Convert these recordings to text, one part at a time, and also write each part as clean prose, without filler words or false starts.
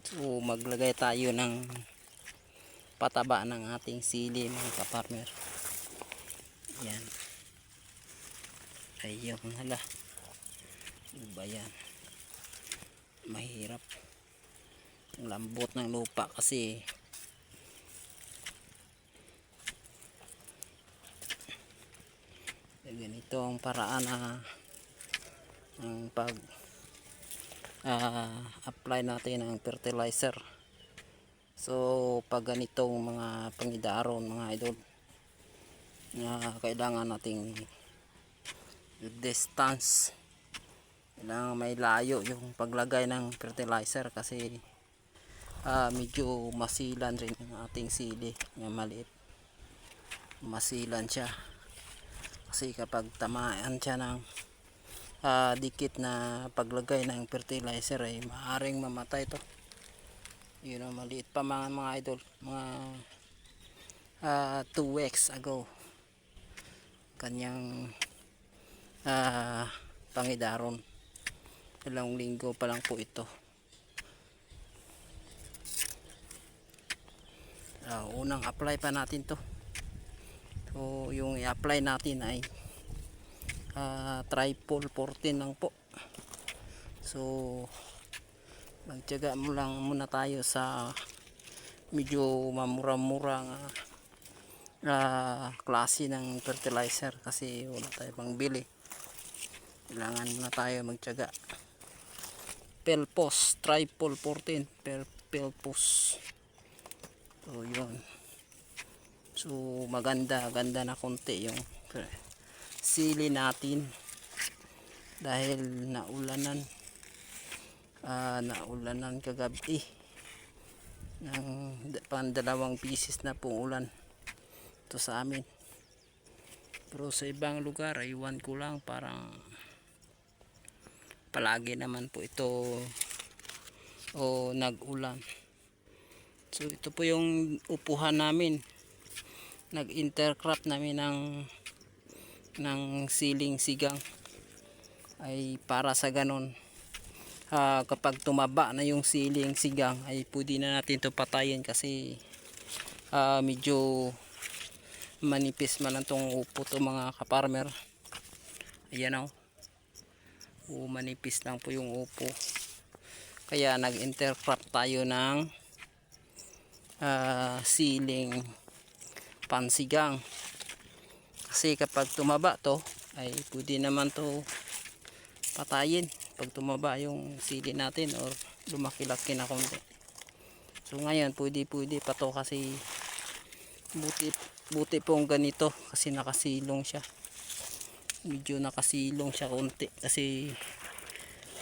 So maglagay tayo ng pataba ng ating sili mga kaparmer. Yan. Ayun, hala. Ano ba yan? Mahirap. Ang lambot ng lupa kasi ganito ang paraan na ang pag apply natin ng fertilizer. So pag ganitong mga pangidaron mga idol, kailangan nating distance, kailangan may layo yung paglagay ng fertilizer kasi medyo masilan rin ang ating sili na maliit. Masilan siya kasi kapag tamaan siya ng dikit na paglagay ng fertilizer ay maaaring mamatay to. Yun ang maliit pa mga idol, mga 2 weeks ago kanyang pangidaron. Ilang linggo pa lang po ito. Unang apply pa natin to. So yung i-apply natin ay triple 14 lang po. So magtiyaga mo lang muna tayo sa medyo mamura-murang klase ng fertilizer kasi wala tayo pang bili. Kailangan muna tayo magtiyaga. Pelpos triple 14 Pelpos. So yun. So maganda na konti yung sili natin dahil naulanan kagabi ng pandalawang pieces na pong ulan ito sa amin, pero sa ibang lugar ay iwan ko lang, parang palagi naman po ito nag-ulan. So ito po yung upuhan namin, nag-intercrop namin ng siling sigang ay para sa ganon kapag tumaba na yung siling sigang ay pwede na natin ito patayin kasi medyo manipis man ang tong upo to mga kaparmer. Ayan o, manipis lang po yung upo, kaya nag-intercrop tayo ng siling pansigang kasi kapag tumaba to ay pwede naman to patayin pag tumaba yung sili natin or lumaki-laki na konti. So ngayon pwede pa to kasi buti pong ganito kasi nakasilong siya, medyo nakasilong siya konti kasi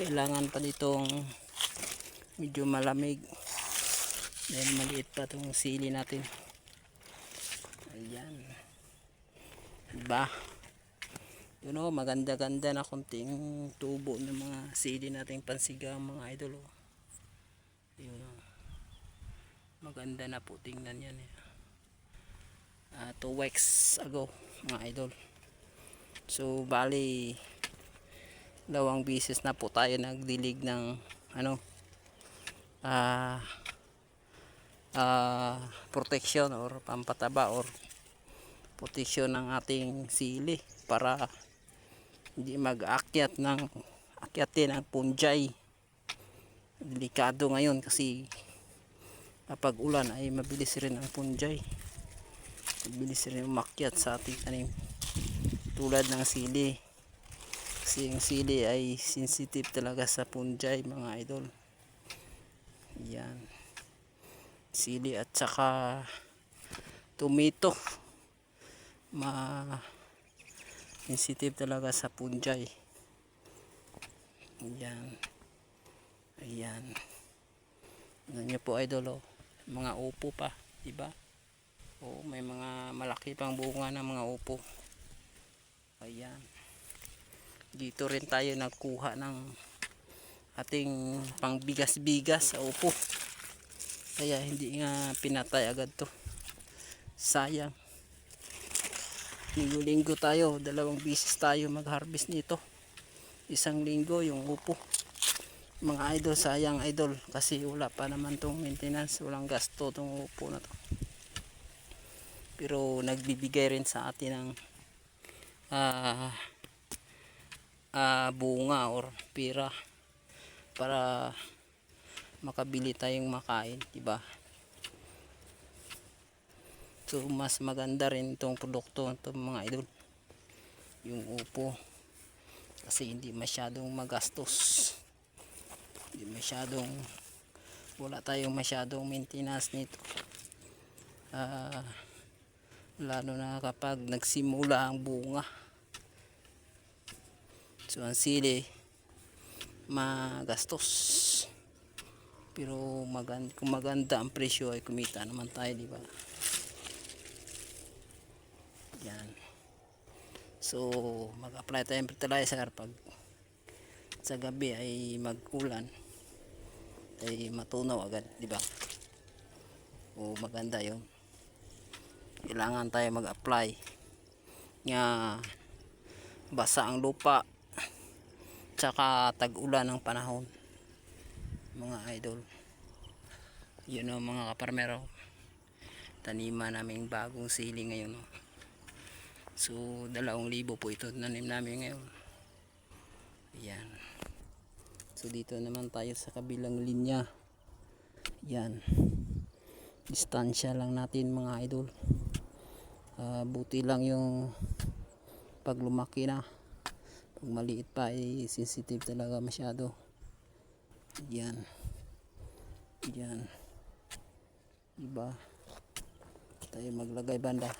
kailangan pa ditong medyo malamig dahil maliit pa tong sili natin. Ayan, diba? Yun o, maganda-ganda na konting tubo ng mga sili nating pansigang mga idol o. Yun o, maganda na po, tingnan yan 2 weeks ago mga idol. So bali 2 beses na po tayo nagdilig ng protection or pampataba or protection ng ating sili para hindi mag-aakyat akyatin ang fungi. Delikado ngayon kasi kapag ulan ay mabilis rin ang fungi, mabilis rin umakyat sa ating tanim tulad ng sili kasi yung sili ay sensitive talaga sa fungi mga idol. Yan, sili at saka tomato sensitive talaga sa fungi. Ayan. Ano nyo po idol mga upo pa, diba? May mga malaki pang bunga ng mga upo. Ayan. Dito rin tayo nagkuha ng ating pangbigas-bigas sa upo. Kaya hindi nga pinatay agad to. Sayang. Linggo-linggo tayo, 2 beses tayo mag-harvest nito. 1 linggo yung upo. mga idol, sayang idol, kasi wala pa naman tong maintenance, walang gasto tong upo na to, pero nagbibigay rin sa atin ng ah, bunga or pera para makabili tayong makain, diba? So mas maganda rin itong produkto itong mga idol, yung upo, kasi hindi masyadong magastos, hindi masyadong, wala tayong masyadong maintenance nito, lalo na kapag nagsimula ang bunga. So ang sili magastos, pero kung maganda ang presyo ay kumita naman tayo, di ba? Yan. So mag-apply tayo ng fertilizer pag sa gabi ay mag-ulan, ay matunaw agad, di ba? O maganda 'yon. Kailangan tayo mag-apply nga basa ang lupa tsaka tag-ulan ng panahon, mga idol. Yun ang mga kaparmero, taniman naming bagong sili ngayon. So 2,000 po ito nanim namin ngayon. Ayan. So dito naman tayo sa kabilang linya. Yan, distansya lang natin mga idol. Buti lang yung pag lumaki na, pag maliit pa ay sensitive talaga masyado. Yan, yan, diba? Tayo maglagay banda.